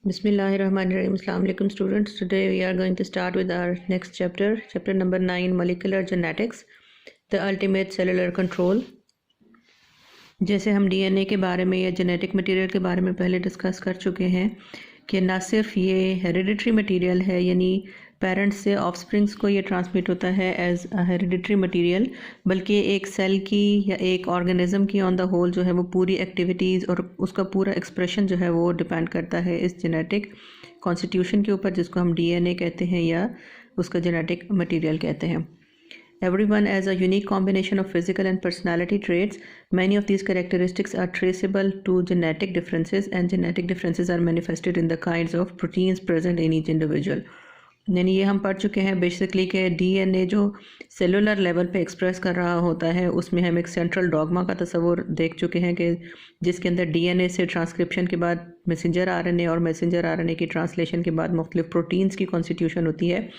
Bismillahirrahmanirrahim. Assalamu alaikum students. Today we are going to start with our next chapter, chapter number 9, Molecular Genetics, the Ultimate Cellular Control. जैसे हम DNA के बारे में या genetic material के बारे में पहले डिस्कस कर चुके हैं कि ना सिर्फ ये हेरिडिटरी मटेरियल है, यानी पेरेंट्स से ऑफस्प्रिंग्स को ये ट्रांसमिट होता है एज अ हेरिडिटरी मटेरियल, बल्कि एक सेल की या एक ऑर्गेनिज्म की ऑन द होल जो है वो पूरी एक्टिविटीज़ और उसका पूरा एक्सप्रेशन जो है वो डिपेंड करता है इस जेनेटिक कॉन्स्टिट्यूशन के ऊपर, जिसको हम डीएनए कहते हैं या उसका जेनेटिक मटेरियल कहते हैं. Everyone has a unique combination of physical and personality traits. Many of these characteristics are traceable to genetic differences, and genetic differences are manifested in the kinds of proteins present in each individual. यानी ये हम पढ़ चुके हैं basically कि DNA जो cellular level पे express कर रहा होता है उसमें हम एक सेंट्रल डॉगमा का तस्वुर देख चुके हैं कि जिसके अंदर डीएनए से ट्रांसक्रिप्शन के बाद मैसेंजर आरएनए और मैसेंजर आरएनए की ट्रांसलेशन के बाद मुख्तलिफ प्रोटीन्स की कॉन्स्टिट्यूशन होती है.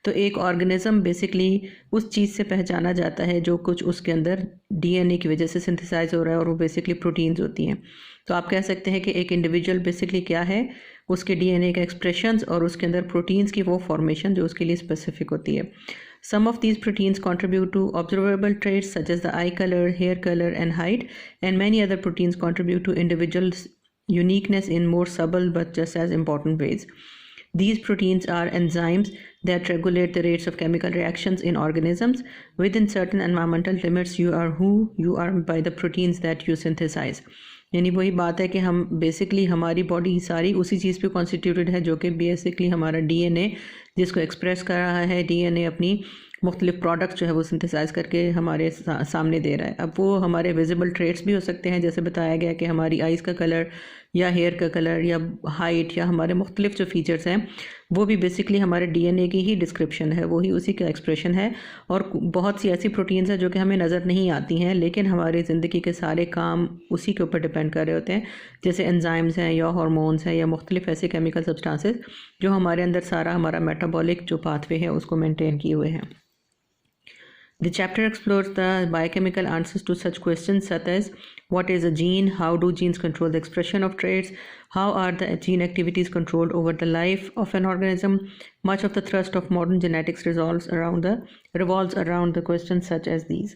तो एक ऑर्गेनिज्म बेसिकली उस चीज़ से पहचाना जाता है जो कुछ उसके अंदर डीएनए की वजह से सिंथेसाइज हो रहा है, और वो बेसिकली प्रोटीन्स होती हैं. तो आप कह सकते हैं कि एक इंडिविजुअल बेसिकली क्या है, उसके डीएनए का एक्सप्रेशंस और उसके अंदर प्रोटीन्स की वो फॉर्मेशन जो उसके लिए स्पेसिफिक होती है. Some of these proteins contribute to observable traits such as the eye color, hair color and height, and many other proteins contribute to individuals' uniqueness in more subtle but just as important ways. These proteins are enzymes that regulate the rates of chemical reactions in organisms. Within certain environmental limits, you are who you are by the proteins that you synthesize. यानी वही बात है कि हम basically हमारी body सारी उसी चीज़ पे कॉन्स्टिट्यूटेड है जो कि बेसिकली हमारा डीएनए जिसको एक्सप्रेस कर रहा है. डीएनए अपनी मुख्तलिफ प्रोडक्ट्स जो है वो सिंथेसाइज करके हमारे सामने दे रहा है. अब वो हमारे विजिबल ट्रेट्स भी हो सकते हैं, जैसे बताया गया कि हमारी आइज़ का कलर या हेयर का कलर या हाइट या हमारे मुख्तलिफ जो फीचर्स हैं वो भी बेसिकली हमारे डीएनए की ही डिस्क्रिप्शन है, वही उसी का एक्सप्रेशन है. और बहुत सी ऐसी प्रोटीन्स हैं जो कि हमें नज़र नहीं आती हैं लेकिन हमारी ज़िंदगी के सारे काम उसी के ऊपर डिपेंड कर रहे होते हैं, जैसे एंजाइम्स हैं या हार्मोन्स हैं या मुख्तलिफ ऐसे केमिकल सब्सटेंसेस जो हमारे अंदर सारा हमारा मेटाबॉलिक जो पाथवे है उसको मेनटेन किए हुए हैं. The chapter explores the biochemical answers to such questions such as what is a gene, how do genes control the expression of traits, how are the gene activities controlled over the life of an organism. Much of the thrust of modern genetics revolves around the questions such as these.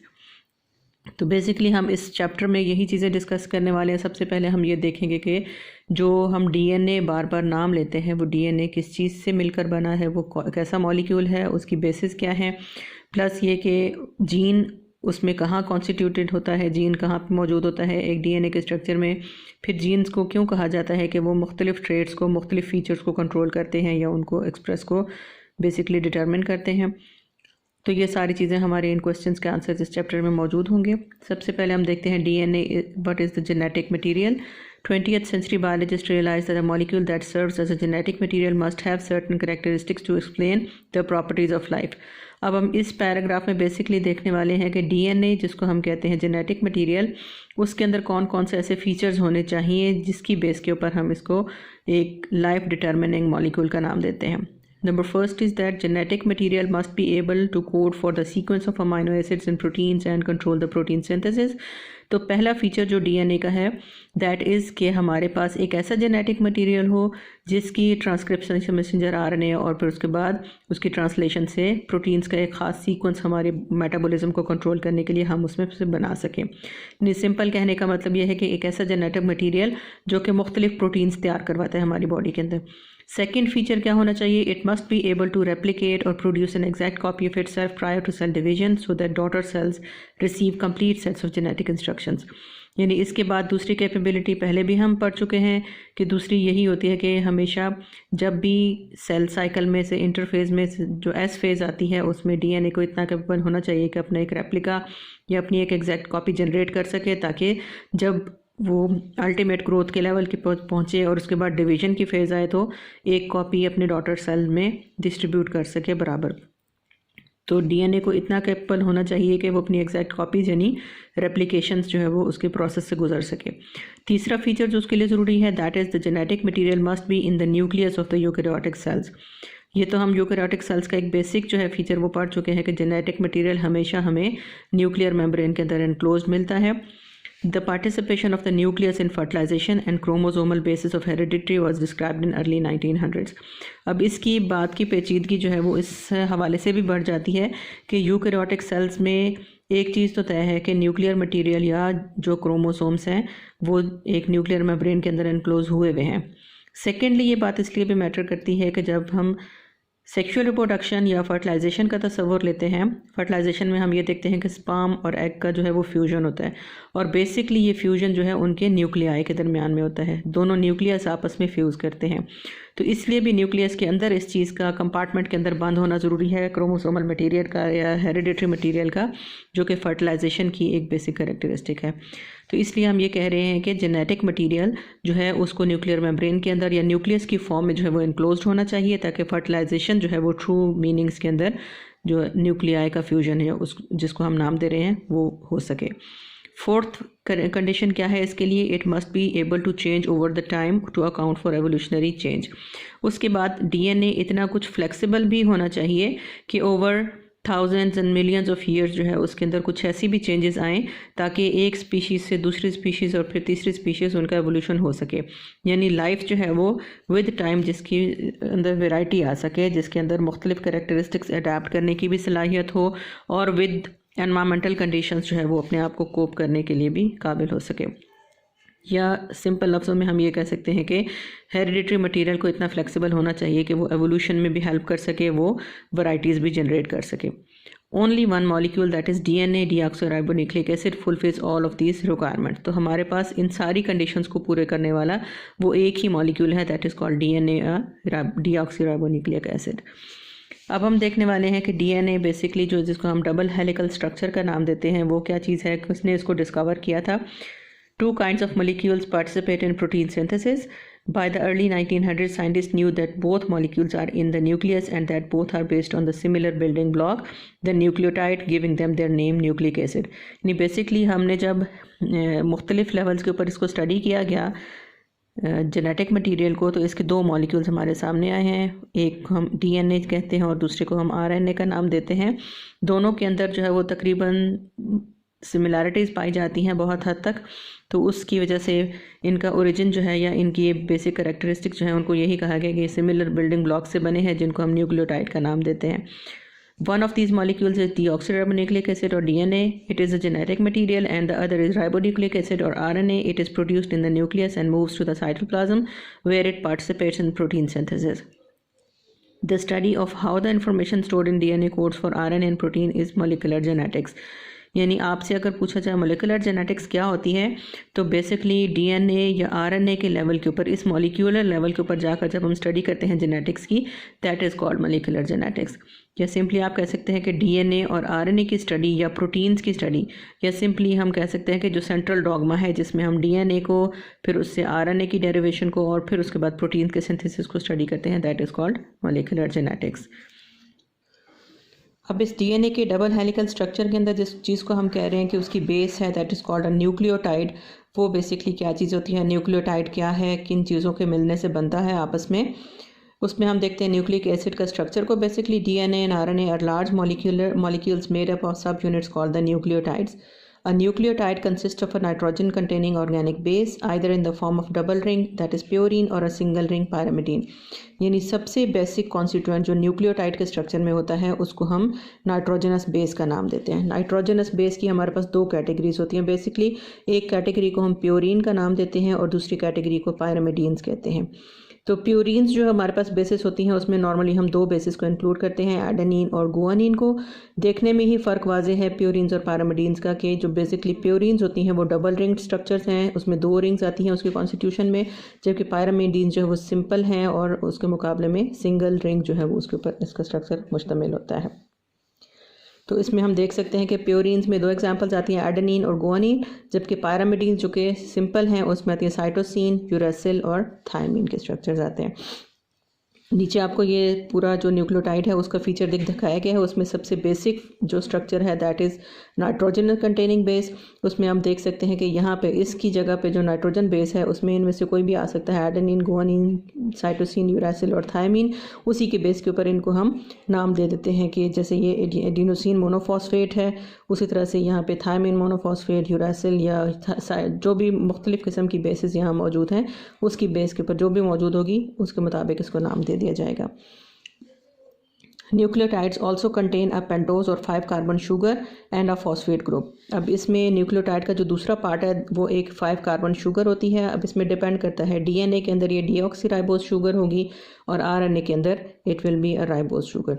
तो basically हम इस chapter में यही चीज़ें discuss करने वाले हैं. सबसे पहले हम ये देखेंगे कि जो हम डीएनए बार बार नाम लेते हैं वो डीएनए किस चीज़ से मिलकर बना है, वो कैसा मॉलिक्यूल है, उसकी बेसिस क्या है, प्लस ये कि जीन उसमें कहाँ कॉन्स्टिट्यूटेड होता है, जीन कहाँ पे मौजूद होता है एक डीएनए के स्ट्रक्चर में, फिर जीन्स को क्यों कहा जाता है कि वो मुख्तलिफ ट्रेट्स को, मुख्तलिफ फीचर्स को कंट्रोल करते हैं या उनको एक्सप्रेस को बेसिकली डिटरमिन करते हैं. तो ये सारी चीज़ें हमारे इन क्वेश्चंस के आंसर्स इस चैप्टर में मौजूद होंगे. सबसे पहले हम देखते हैं DNA what is the genetic material. 20th century biologists realized that a molecule that serves as a genetic material must have certain characteristics to explain the properties of life. अब हम इस पैराग्राफ में बेसिकली देखने वाले हैं कि DNA जिसको हम कहते हैं जेनेटिक मटेरियल, उसके अंदर कौन कौन से ऐसे फीचर्स होने चाहिए जिसकी बेस के ऊपर हम इसको एक लाइफ डिटर्मिनिंग मॉलिक्यूल का नाम देते हैं. Number first is that genetic material must be able to code for the sequence of amino acids in proteins and control the protein synthesis. तो पहला फीचर जो डीएनए का है दैट इज़ कि हमारे पास एक ऐसा जेनेटिक मटेरियल हो जिसकी ट्रांसक्रिप्शन से मैसेंजर आरएनए और फिर उसके बाद उसकी ट्रांसलेशन से प्रोटीन्स का एक ख़ास सीक्वेंस हमारे मेटाबॉलिज्म को कंट्रोल करने के लिए हम उसमें से बना सकें. सिंपल कहने का मतलब यह है कि एक ऐसा जेनेटिक मटेरियल जो कि मुख्तलिफ प्रोटीन्स तैयार करवाता है हमारी बॉडी के अंदर. सेकेंड फीचर क्या होना चाहिए, it must be able to replicate or produce an exact copy of itself prior to cell division so that daughter cells receive complete sets of genetic instructions. यानी इसके बाद दूसरी कैपेबिलिटी पहले भी हम पढ़ चुके हैं कि दूसरी यही होती है कि हमेशा जब भी सेल साइकिल में से इंटरफेज में से जो एस फेज़ आती है उसमें डीएनए को इतना कैपेबल होना चाहिए कि अपना एक रेप्लिका या अपनी एक एग्जैक्ट कॉपी जनरेट कर सके, ताकि जब वो अल्टीमेट ग्रोथ के लेवल के पहुँचे और उसके बाद डिवीजन की फेज़ आए तो एक कॉपी अपने डॉटर सेल में डिस्ट्रीब्यूट कर सके बराबर. तो डीएनए को इतना कैपेबल होना चाहिए कि वो अपनी एग्जैक्ट कॉपीज यानी रेप्लिकेशंस जो है वो उसके प्रोसेस से गुजर सके. तीसरा फीचर जो उसके लिए ज़रूरी है that is the genetic material must be in the nucleus of the eukaryotic cells. ये तो हम यूकैरियोटिक सेल्स का एक बेसिक जो है फीचर वो पढ़ चुके हैं कि जेनेटिक मटेरियल हमेशा हमें न्यूक्लियर मेम्ब्रेन के अंदर एनक्लोज्ड मिलता है. The participation of the nucleus in fertilization and chromosomal basis of heredity was described in early 1900s. अब इसकी बात की पेचीदगी जो है वो इस हवाले से भी बढ़ जाती है कि यूकैरियोटिक सेल्स में एक चीज़ तो तय है कि न्यूक्लियर मटेरियल या जो क्रोमोसोम्स हैं वो एक न्यूक्लियर मेम्ब्रेन के अंदर एनक्लोज हुए हुए हैं. सेकेंडली ये बात इसलिए भी मैटर करती है कि जब हम सेक्सुअल रिप्रोडक्शन या फर्टिलाइजेशन का तस्वर लेते हैं, फर्टिलाइजेशन में हम ये देखते हैं कि स्पर्म और एग का जो है वो फ्यूजन होता है और बेसिकली ये फ्यूजन जो है उनके न्यूक्लियाई के दरमियान में होता है. दोनों न्यूक्लियस आपस में फ्यूज़ करते हैं, तो इसलिए भी न्यूक्लियस के अंदर इस चीज़ का कंपार्टमेंट के अंदर बंद होना ज़रूरी है, क्रोमोसोमल मटेरियल का या हेरिडिटरी मटेरियल का, जो कि फर्टिलाइजेशन की एक बेसिक कैरेक्टरिस्टिक है. तो इसलिए हम ये कह रहे हैं कि जेनेटिक मटेरियल जो है उसको न्यूक्लियर मेम्ब्रेन के अंदर या न्यूक्लियस की फॉर्म में जो है वो इनक्लोज्ड होना चाहिए, ताकि फर्टिलाइजेशन जो है वो ट्रू मीनिंग्स के अंदर जो न्यूक्लियाई का फ्यूजन है उस जिसको हम नाम दे रहे हैं वो हो सके. फोर्थ कंडीशन क्या है इसके लिए? It must be able to change over the time to account for evolutionary change. उसके बाद डीएनए इतना कुछ फ्लेक्सिबल भी होना चाहिए कि over thousands and millions of years जो है उसके अंदर कुछ ऐसी भी चेंजेस आएँ ताकि एक स्पीशीज़ से दूसरी स्पीशीज़ और फिर तीसरी स्पीशीज़ उनका एवोल्यूशन हो सके. यानी लाइफ जो है वो विद टाइम जिसकी अंदर वैरायटी आ सके, जिसके अंदर मुख्तलिफ कैरेक्टरिस्टिक्स अडेप्ट करने की भी सलाहियत हो और विद एनवायरमेंटल कंडीशंस जो है वो अपने आप को कोप करने के लिए भी काबिल हो सके. या सिंपल लफ्ज़ों में हम ये कह सकते हैं कि हेरिडिटरी मटेरियल को इतना फ्लेक्सिबल होना चाहिए कि वो एवोल्यूशन में भी हेल्प कर सके, वो वैराइटीज़ भी जनरेट कर सके. Only one molecule that is DNA deoxyribonucleic acid fulfils all of these requirement. तो हमारे पास इन सारी कंडीशंस को पूरे करने वाला वो एक ही मॉलिक्यूल है, that is called DNA deoxyribonucleic acid. अब हम देखने वाले हैं कि डीएनए बेसिकली जो जिसको हम डबल हेलिकल स्ट्रक्चर का नाम देते हैं वो क्या चीज़ है, किसने इसको डिस्कवर किया था. Two kinds of molecules participate in protein synthesis. By the early 1900s, scientists knew that both molecules are in the nucleus and that both are based on the similar building block, the nucleotide, giving them their name nucleic acid. यानी basically हमने जब मुख्तलिफ levels के ऊपर इसको study किया गया genetic material को, तो इसके दो मॉलिक्यूल्स हमारे सामने आए हैं. एक हम डीएनए कहते हैं और दूसरे को हम आरएनए का नाम देते हैं. दोनों के अंदर जो है वो तकरीबन सिमिलैरिटीज़ पाई जाती हैं बहुत हद तक, तो उसकी वजह से इनका ओरिजिन जो है या इनकी ये बेसिक कैरेक्टरिस्टिक जो है उनको यही कहा गया कि सिमिलर बिल्डिंग ब्लॉक से बने हैं, जिनको हम न्यूक्लियोटाइड का नाम देते हैं. One of these molecules is deoxyribonucleic acid or DNA. It is a genetic material and the other is ribonucleic acid or RNA. It is produced in the nucleus and moves to the cytoplasm where it participates in protein synthesis. The study of how the information stored in DNA codes for RNA and protein is molecular genetics. यानी आपसे अगर पूछा जाए molecular genetics क्या होती है, तो basically DNA या आरएनए के लेवल के ऊपर, इस मॉलिक्यूलर लेवल के ऊपर जाकर जब हम स्टडी करते हैं जेनेटिक्स की, that is called molecular genetics. या सिंपली आप कह सकते हैं कि डीएनए और आरएनए की स्टडी या प्रोटीन्स की स्टडी, या सिंपली हम कह सकते हैं कि जो सेंट्रल डॉगमा है जिसमें हम डीएनए को, फिर उससे आरएनए की डेरिवेशन को और फिर उसके बाद प्रोटीन के सिंथेसिस को स्टडी करते हैं, that is called molecular genetics. अब इस डीएनए के डबल हेलिकल स्ट्रक्चर के अंदर जिस चीज़ को हम कह रहे हैं कि उसकी बेस है, that is called a nucleotide. वो बेसिकली क्या चीज़ होती है, न्यूक्लियोटाइड क्या है, किन चीज़ों के मिलने से बनता है आपस में, उसमें हम देखते हैं न्यूक्लिक एसिड का स्ट्रक्चर को. Basically DNA and RNA are large molecules made up of subunits called the nucleotides. A nucleotide consists of a nitrogen containing organic base either in the form of double ring, that is purine, or a single ring pyrimidine. यानी सबसे basic constituent जो nucleotide के structure में होता है उसको हम nitrogenous base का नाम देते हैं. नाइट्रोजनस बेस की हमारे पास दो कैटेगरीज होती हैं. बेसिकली एक कैटेगरी को हम प्योरीन का नाम देते हैं और दूसरी कैटेगरी को पायरामिडीन्स कहते हैं. तो प्यूरिन्स जो हमारे पास बेसिस होती हैं उसमें नॉर्मली हम दो बेसिस को इंक्लूड करते हैं, एडेनिन और गुआनिन को. देखने में ही फ़र्क वाजे है प्यूरिन्स और पायरामिडीन्स का कि जो बेसिकली प्यूरिन्स होती हैं वो डबल रिंग्ड स्ट्रक्चर्स हैं, उसमें दो रिंग्स आती हैं उसके कॉन्स्टिट्यूशन में, जबकि पायरामिडीन्स जो है वो सिंपल हैं और उसके मुकाबले में सिंगल रिंग जो है वो उसके ऊपर इसका स्ट्रक्चर मुश्तमिल होता है. तो इसमें हम देख सकते हैं कि प्योरीन्स में दो एग्जांपल्स आती हैं, एडेनिन और गुआनिन, जबकि पायरामिडीन जो कि सिंपल हैं उसमें आती है साइटोसिन, यूरेसिल और थायमिन के स्ट्रक्चर्स आते हैं. नीचे आपको ये पूरा जो न्यूक्लियोटाइड है उसका फीचर दिखाया गया है। उसमें सबसे बेसिक जो स्ट्रक्चर है that is nitrogen containing base. उसमें हम देख सकते हैं कि यहाँ पे इसकी जगह पे जो नाइट्रोजन बेस है उसमें इनमें से कोई भी आ सकता है, एडेनिन, गुआनिन, साइटोसिन, यूरासिल और थायमीन। उसी के बेस के ऊपर इनको हम नाम दे देते हैं कि जैसे ये एडिनोसिन मोनोफॉस्फेट है, उसी तरह से यहाँ पे थायमीन मोनोफॉस्फेट, यूरासिल या जो भी मुख्तलिफ़ किस्म की बेसिस यहाँ मौजूद हैं उसकी बेस के ऊपर जो भी मौजूद होगी उसके मुताबिक इसको नाम दे दिया जाएगा। Nucleotides also contain a pentose और 5 carbon sugar and a phosphate group. अब इसमें न्यूक्लियोटाइड का जो दूसरा पार्ट है वो एक 5 कार्बन शुगर होती है। अब इसमें डिपेंड करता है, डीएनए के अंदर ये डीऑक्सीराइबोज शुगर होगी और आरएनए के अंदर it will be a ribose sugar.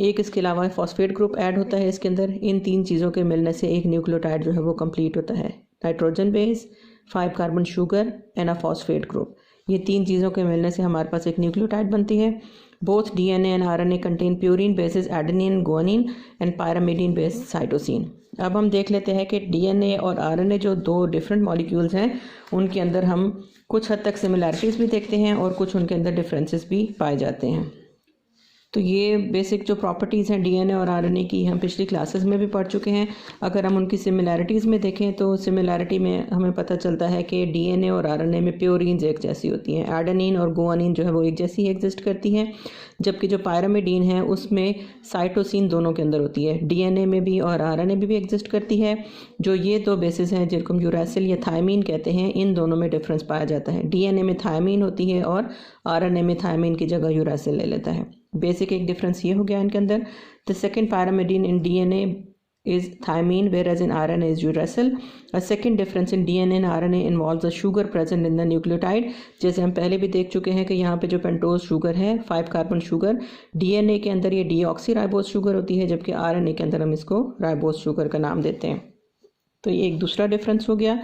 एक इसके अलावा फॉस्फेट ग्रुप ऐड होता है इसके अंदर। इन 3 चीज़ों के मिलने से एक न्यूक्लियोटाइड जो है वो कंप्लीट होता है। Nitrogen base, 5 carbon sugar and a phosphate group, ये 3 चीज़ों के मिलने से हमारे पास एक न्यूक्लियोटाइड बनती है। Both DNA and RNA contain purine basis adenine, guanine and pyrimidine base cytosine. अब हम देख लेते हैं कि डीएनए और आरएनए जो 2 डिफरेंट मॉलिक्यूल्स हैं उनके अंदर हम कुछ हद तक सिमिलैरिटीज़ भी देखते हैं और कुछ उनके अंदर डिफरेंसेस भी पाए जाते हैं। तो ये बेसिक जो प्रॉपर्टीज़ हैं डीएनए और आरएनए की हम पिछली क्लासेस में भी पढ़ चुके हैं। अगर हम उनकी सिमिलैरिटीज़ में देखें तो सिमिलैरिटी में हमें पता चलता है कि डीएनए और आरएनए में प्योरीन्स एक जैसी होती हैं। एडेनिन और गुआनिन जो है वो एक जैसी एग्जिस्ट करती हैं, जबकि जो पायरामिडीन है उसमें साइटोसिन दोनों के अंदर होती है, डीएनए में भी और आरएनए में भी एग्जिस्ट करती है। जो ये 2 बेसिस हैं जिनको यूरासिल या थायमीन कहते हैं, इन दोनों में डिफरेंस पाया जाता है। डीएनए में थायमीन होती है और आरएनए में थायमीन की जगह यूरासिल ले लेता है। बेसिक एक डिफरेंस ये हो गया इनके अंदर। The second pyrimidine in DNA is thymine, whereas in RNA is uracil. A second difference in DNA and RNA involves the sugar present in the nucleotide. जैसे हम पहले भी देख चुके हैं कि यहाँ पे जो पेंटोज शुगर है 5 कार्बन शुगर, DNA के अंदर ये डीऑक्सीराइबोज शुगर होती है, जबकि RNA के अंदर हम इसको राइबोज शुगर का नाम देते हैं। तो ये एक दूसरा डिफरेंस हो गया।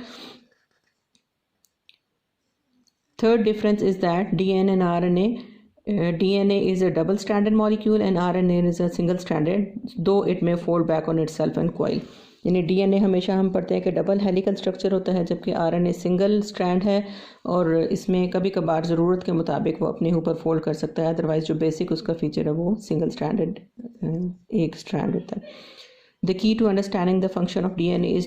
Third difference is that DNA and RNA DNA is a double-stranded molecule and RNA is a single-stranded, though it may fold back on itself and coil. यानी DNA हमेशा हम पढ़ते हैं कि डबल हेलिकल स्ट्रक्चर होता है, जबकि RNA सिंगल स्ट्रैंड है और इसमें कभी कभार ज़रूरत के मुताबिक वो अपने ऊपर फोल्ड कर सकता है। अदरवाइज जो बेसिक उसका फीचर है वो सिंगल स्ट्रैंडेड एक स्ट्रैंड होता है। The key to understanding the function of DNA is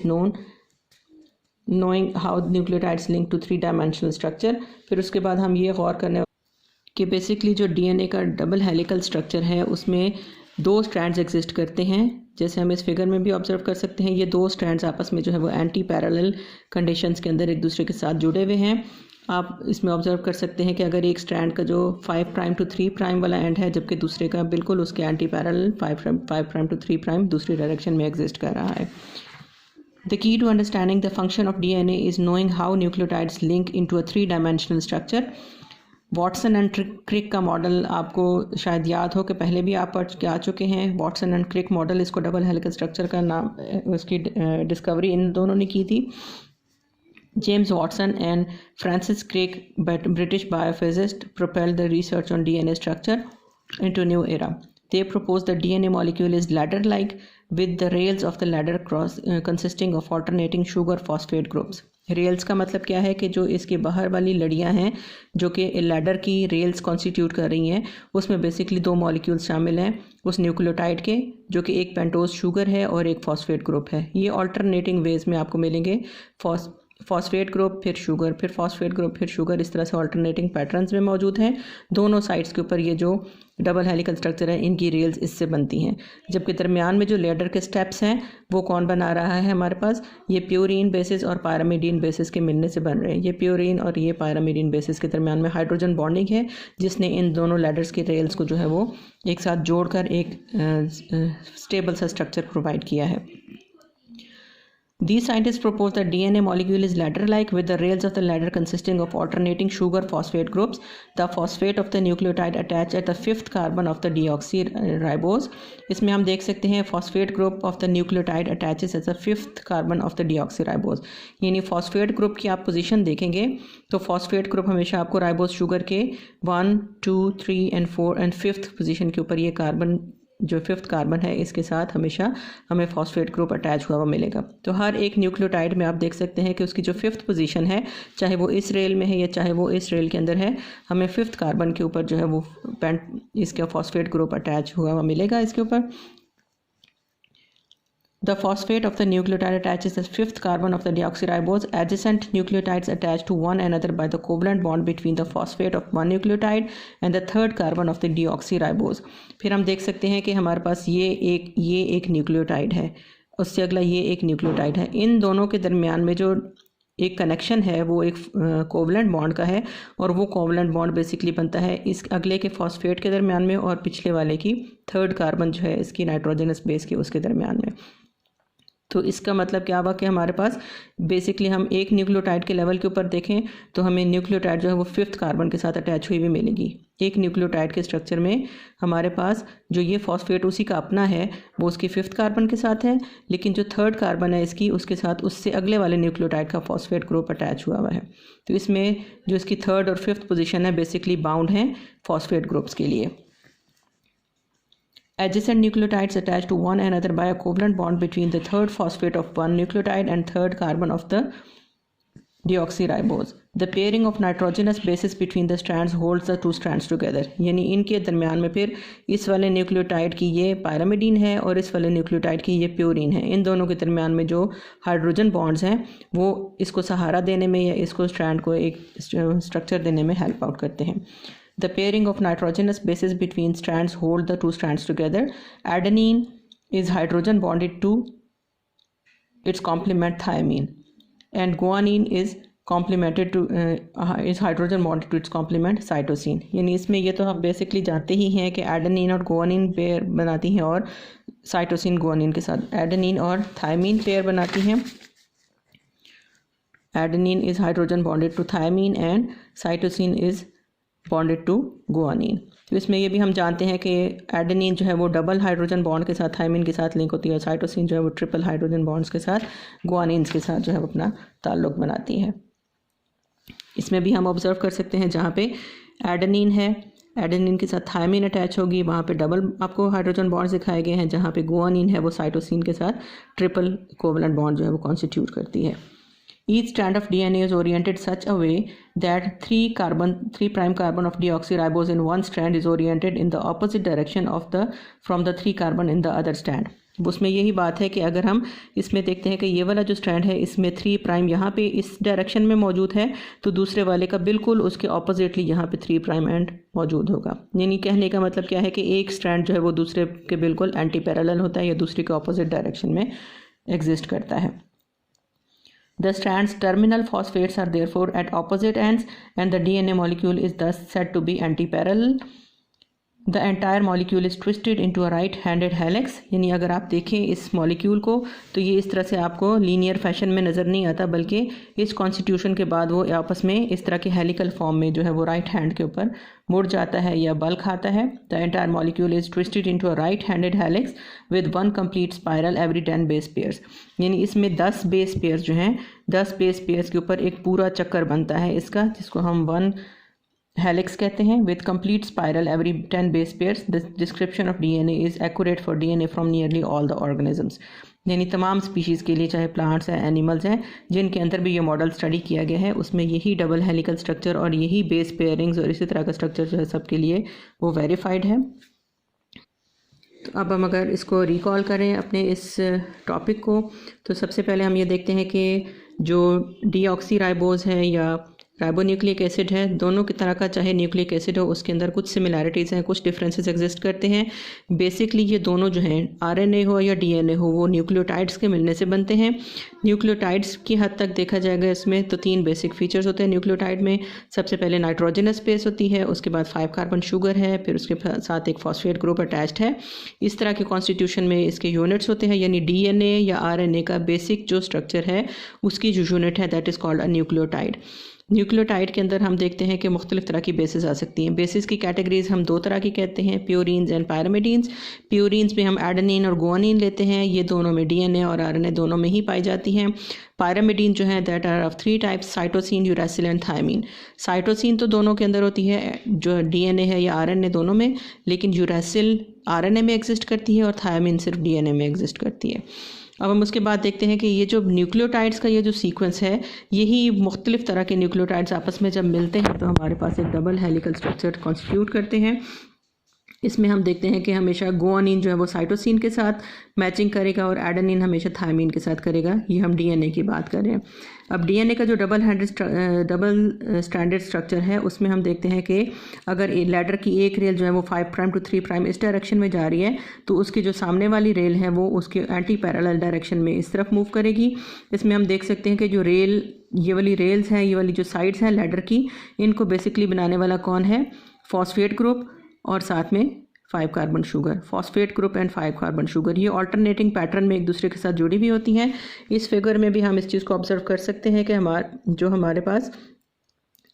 knowing how nucleotides link to 3-dimensional structure. फिर उसके बाद हम ये गौर करने कि बेसिकली जो डीएनए का डबल हेलिकल स्ट्रक्चर है उसमें 2 स्ट्रैंड्स एग्जिस्ट करते हैं। जैसे हम इस फिगर में भी ऑब्जर्व कर सकते हैं, ये 2 स्ट्रैंड्स आपस में जो है वो एंटी पैरेलल कंडीशंस के अंदर एक दूसरे के साथ जुड़े हुए हैं। आप इसमें ऑब्जर्व कर सकते हैं कि अगर एक स्ट्रैंड का जो 5 प्राइम टू 3 प्राइम वाला एंड है, जबकि दूसरे का बिल्कुल उसके anti parallel 5 prime to 3 prime दूसरी डायरेक्शन में एग्जिस्ट कर रहा है। The key to understanding the function of DNA is knowing how nucleotides link into a 3-dimensional structure. Watson and Crick का मॉडल आपको शायद याद हो कि पहले भी आप पढ़ के आ चुके हैं। वॉटसन एंड क्रिक मॉडल, इसको डबल हेलिकल स्ट्रक्चर का नाम, उसकी डिस्कवरी इन दोनों ने की थी। James Watson and Francis Crick, British biophysicist, propelled the research on DNA structure into new era. They proposed the DNA molecule is ladder-like with the rails of the ladder consisting of alternating sugar phosphate groups. Rails का मतलब क्या है कि जो इसके बाहर वाली लड़ियां हैं जो कि लैडर की रेल्स कॉन्स्टिट्यूट कर रही हैं, उसमें बेसिकली 2 मॉलिक्यूल्स शामिल हैं उस न्यूक्लियोटाइड के, जो कि एक पेंटोज शुगर है और एक फॉस्फेट ग्रुप है। ये ऑल्टरनेटिंग वेज में आपको मिलेंगे, फॉस्फेट ग्रुप फिर शुगर फिर फॉस्फेट ग्रुप फिर शुगर, इस तरह से ऑल्टरनेटिंग पैटर्न्स में मौजूद हैं। दोनों साइड्स के ऊपर ये जो डबल हेलिकल स्ट्रक्चर है इनकी रेल्स इससे बनती हैं, जबकि दरमियान में जो लेडर के स्टेप्स हैं वो कौन बना रहा है हमारे पास, ये प्यूरीन बेसिस और पायरामिडीन बेसिस के मिलने से बन रहे हैं। ये प्यूरीन और ये पायरामिडीन बेसिस के दरमियान में हाइड्रोजन बॉन्डिंग है जिसने इन दोनों लेडर्स की रेल्स को जो है वो एक साथ जोड़कर एक स्टेबल सा स्ट्रक्चर प्रोवाइड किया है। These scientists propose that DNA molecule is ladder-like with the rails of the ladder consisting of alternating sugar-phosphate groups. The phosphate of the nucleotide attach at the 5th carbon of the deoxyribose. इसमें हम देख सकते हैं phosphate group of the nucleotide attaches at the 5th carbon of the deoxyribose. यानी phosphate group की आप position देखेंगे तो phosphate group हमेशा आपको राइबोस शुगर के 1, 2, 3 and 4 and 5th पोजीशन के ऊपर ये कार्बन जो 5th कार्बन है इसके साथ हमेशा हमें फॉस्फेट ग्रुप अटैच हुआ हुआ मिलेगा। तो हर एक न्यूक्लियोटाइड में आप देख सकते हैं कि उसकी जो 5th पोजीशन है, चाहे वो इस रेल में है या चाहे वो इस रेल के अंदर है, हमें 5th कार्बन के ऊपर जो है वो इसका फॉस्फेट ग्रुप अटैच हुआ हुआ मिलेगा इसके ऊपर। The phosphate of the nucleotide attaches the 5th carbon of the deoxyribose. Adjacent nucleotides attach to one another by the covalent bond between the phosphate of one nucleotide and the 3rd carbon of the deoxyribose. फिर हम देख सकते हैं कि हमारे पास ये एक nucleotide है, उससे अगला ये एक न्यूक्लियोटाइड है। इन दोनों के दरमियान में जो एक कनेक्शन है वो एक कोवलेंट बॉन्ड का है, और वो कोवलेंट बॉन्ड बेसिकली बनता है इस अगले के फॉस्फेट के दरमियान में और पिछले वाले की 3rd कार्बन जो है इसकी नाइट्रोजनस बेस के उसके दरमियान में। तो इसका मतलब क्या हुआ कि हमारे पास बेसिकली हम एक न्यूक्लियोटाइड के लेवल के ऊपर देखें तो हमें न्यूक्लियोटाइड जो है वो 5th कार्बन के साथ अटैच हुई भी मिलेगी। एक न्यूक्लियोटाइड के स्ट्रक्चर में हमारे पास जो ये फॉस्फेट उसी का अपना है वो उसकी 5th कार्बन के साथ है, लेकिन जो 3rd कार्बन है इसकी उसके साथ उससे अगले वाले न्यूक्लियोटाइड का फॉस्फेट ग्रुप अटैच हुआ है। तो इसमें जो इसकी 3rd और 5th पोजीशन है बेसिकली बाउंड हैं फॉस्फेट ग्रुप्स के लिए। Adjacent nucleotides attach to one another by a covalent bond between the 3rd phosphate of one nucleotide and 3rd carbon of the deoxyribose. The pairing of nitrogenous bases between the strands holds the two strands together. यानी इनके दरमियान में फिर इस वाले nucleotide की ये pyrimidine है और इस वाले न्यूक्लियोटाइड की ये प्यूरिन है। इन दोनों के दरमियान में जो हाइड्रोजन बॉन्ड्स हैं वो इसको सहारा देने में या इसको स्ट्रैंड को एक स्ट्रक्चर देने में हेल्प आउट करते हैं। The pairing of nitrogenous bases between strands hold the two strands together. Adenine is hydrogen bonded to its complement thiamine, and guanine is complemented to is hydrogen bonded to its complement cytosine. यानी इसमें ये तो आप basically जानते ही हैं कि adenine और guanine pair बनाती हैं और साइटोसिन गुआनिन के साथ एडेनिन और थायमीन पेयर बनाती हैं। Adenine is hydrogen bonded to thymine and cytosine is bonded to guanine. तो इसमें ये भी हम जानते हैं कि एडेनिन जो है वो डबल हाइड्रोजन बॉन्ड के साथ थायमीन के साथ लिंक होती है और साइटोसिन जो है वो ट्रिपल हाइड्रोजन बॉन्ड्स के साथ गुआनिन के साथ जो है वो अपना ताल्लुक़ बनाती है। इसमें भी हम ऑब्जर्व कर सकते हैं जहाँ पे एडेनिन है, एडेनिन के साथ थायमीन अटैच होगी, वहाँ पे डबल आपको हाइड्रोजन बॉन्ड्स दिखाए गए हैं। जहाँ पे गुआनिन है वो साइटोसिन के साथ ट्रिपल कोवलेंट बॉन्ड जो है वो कॉन्स्टिट्यूट करती है। Each strand of DNA is oriented such a way that 3' carbon of deoxyribose in one strand is oriented in the opposite direction from the 3 carbon in the other strand. उसमें यही बात है कि अगर हम इसमें देखते हैं कि ये वाला जो स्ट्रैंड है इसमें 3' यहाँ पे इस डायरेक्शन में मौजूद है, तो दूसरे वाले का बिल्कुल उसके ऑपोजिटली यहाँ पे 3' एंड मौजूद होगा। यानी कहने का मतलब क्या है कि एक स्ट्रैंड जो है वो दूसरे के बिल्कुल एंटी पैरेलल होता है या दूसरे के ऑपोजिट डायरेक्शन में एग्जिस्ट करता है। The strand's terminal phosphates are therefore at opposite ends and the DNA molecule is thus said to be antiparallel. The entire molecule is twisted into a right-handed helix. यानी अगर आप देखें इस molecule को तो ये इस तरह से आपको लीनियर फैशन में नज़र नहीं आता, बल्कि इस कॉन्स्टिट्यूशन के बाद वो आपस में इस तरह के हेलिकल फॉर्म में जो है वो राइट हैंड के ऊपर मुड़ जाता है या बल खाता है। The entire molecule is twisted into a right-handed helix with 1 complete spiral every 10 base pairs. यानी इसमें 10 बेस पेयर्स जो हैं 10 बेस पेयर्स के ऊपर एक पूरा चक्कर बनता है इसका, जिसको हम 1 हेलिक्स कहते हैं, with complete spiral every 10 base pairs. The description of DNA is accurate for DNA from nearly all the organisms. यानी तमाम स्पीशीज़ के लिए, चाहे प्लांट्स हैं एनिमल्स हैं, जिनके अंदर भी ये मॉडल स्टडी किया गया है, उसमें यही डबल हेलिकल स्ट्रक्चर और यही बेस पेयरिंग्स और इसी तरह का स्ट्रक्चर जो है सबके लिए वो वेरीफाइड है। तो अब हम अगर इसको रिकॉल करें अपने इस टॉपिक को, तो सबसे पहले हम ये देखते हैं कि जो डीऑक्सीराइबोज है या राइबोन्यूक्लिक एसिड है, दोनों की तरह का चाहे न्यूक्लिक एसिड हो उसके अंदर कुछ सिमिलैरिटीज़ हैं, कुछ डिफरेंसेस एग्जिस्ट करते हैं। बेसिकली ये दोनों जो हैं आरएनए हो या डीएनए हो वो न्यूक्लियोटाइड्स के मिलने से बनते हैं। न्यूक्लियोटाइड्स की हद तक देखा जाएगा इसमें तो 3 बेसिक फीचर्स होते हैं न्यूक्लियोटाइड में। सबसे पहले नाइट्रोजनस बेस होती है, उसके बाद 5 कार्बन शुगर है, फिर उसके साथ एक फॉस्फेट ग्रुप अटैच्ड है। इस तरह के कॉन्स्टिट्यूशन में इसके यूनिट्स होते हैं, यानी डीएनए या आरएनए का बेसिक जो स्ट्रक्चर है उसकी जो यूनिट है that is called a nucleotide. Nucleotide के अंदर हम देखते हैं कि मुख्तलिफ तरह की बेसिस आ सकती हैं। बेसिस की कैटेगरीज हम दो तरह की कहते हैं, प्यूरीन्स एंड पायरामिडीन्स। प्यूरीन्स में हम एडेनिन और गुआनिन लेते हैं, ये दोनों में डीएनए और आरएनए दोनों में ही पाई जाती हैं। पायरामिडीन जो है that are of 3 types, cytosine, uracil and thymine. Cytosine तो दोनों के अंदर होती है, जो डीएनए है या आरएनए दोनों में, लेकिन यूरेसिल आरएनए में एग्जिस्ट करती है और थायमीन सिर्फ डीएनए में एग्जिस्ट करती है। अब हम उसके बाद देखते हैं कि ये जो न्यूक्लियोटाइड्स का ये जो सीक्वेंस है, यही मुख्तलिफ तरह के न्यूक्लियोटाइड्स आपस में जब मिलते हैं तो हमारे पास एक डबल हेलिकल स्ट्रक्चर कॉन्स्टिट्यूट करते हैं। इसमें हम देखते हैं कि हमेशा गुआनिन जो है वो साइटोसिन के साथ मैचिंग करेगा और एडेनिन हमेशा थायमीन के साथ करेगा। ये हम डीएनए की बात कर रहे हैं। अब डीएनए का जो डबल स्ट्रैंडेड स्ट्रक्चर है, उसमें हम देखते हैं कि अगर लैडर की एक रेल जो है वो 5 प्राइम टू 3 प्राइम इस डायरेक्शन में जा रही है, तो उसकी जो सामने वाली रेल है वो उसके एंटी पैरेलल डायरेक्शन में इस तरफ मूव करेगी। इसमें हम देख सकते हैं कि जो रेल, ये वाली रेल्स हैं, ये वाली जो साइड्स हैं लैडर की, इनको बेसिकली बनाने वाला कौन है? फॉस्फेट ग्रुप और साथ में 5 carbon sugar. Phosphate group and 5 carbon sugar ये ऑल्टरनेटिंग पैटर्न में एक दूसरे के साथ जुड़ी हुई होती हैं। इस फिगर में भी हम इस चीज़ को ऑब्जर्व कर सकते हैं कि हमारे पास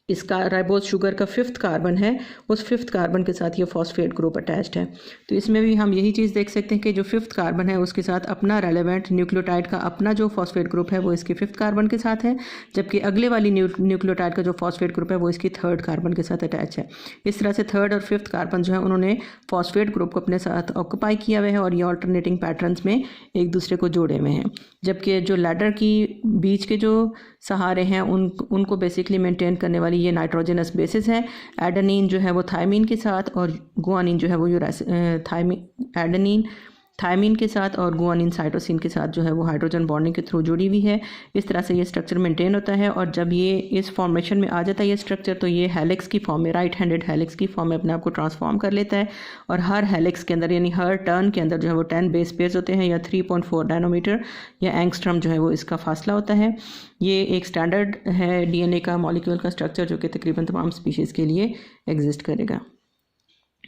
इसका राइबोज शुगर का 5th कार्बन है, उस 5th कार्बन के साथ ये फॉस्फेट ग्रुप अटैच्ड है। तो इसमें भी हम यही चीज़ देख सकते हैं कि जो 5th कार्बन है उसके साथ अपना रेलेवेंट न्यूक्लियोटाइड का अपना जो फॉस्फेट ग्रुप है वो इसके 5th कार्बन के साथ है, जबकि अगले वाली न्यूक्लियोटाइड का जो फॉस्फेट ग्रुप है वो इसकी 3rd कार्बन के साथ अटैच है। इस तरह से 3rd और 5th कार्बन जो है उन्होंने फॉस्फेट ग्रुप को अपने साथ ऑक्यूपाई किया हुआ है और ये ऑल्टरनेटिंग पैटर्न्स में एक दूसरे को जोड़े हुए हैं। जबकि जो लैडर की बीच के जो सहारे हैं उनको बेसिकली मेंटेन करने वाली ये नाइट्रोजनस बेसिस है। एडेनिन जो है वो थायमीन के साथ और गुआनिन जो है वो एडेनिन थायमीन के साथ और गुआनिन साइटोसिन के साथ जो है वो हाइड्रोजन बॉन्डिंग के थ्रू जुड़ी हुई है। इस तरह से ये स्ट्रक्चर मेंटेन होता है और जब ये इस फॉर्मेशन में आ जाता है ये स्ट्रक्चर, तो ये हेलिक्स की फॉर्म में, राइट हैंडेड हेलिक्स की फॉर्म में अपने आप को ट्रांसफॉर्म कर लेता है और हर हेलिक्स के अंदर यानी हर टर्न के अंदर जो है वो 10 बेस पेयर्स होते हैं या 3.4 नैनोमीटर या एंगस्ट्रम जो है वो इसका फासला होता है। ये एक स्टैंडर्ड है डीएनए का मॉलिक्यूल का स्ट्रक्चर जो कि तकरीबन तमाम स्पीशीज़ के लिए एग्जिस्ट करेगा।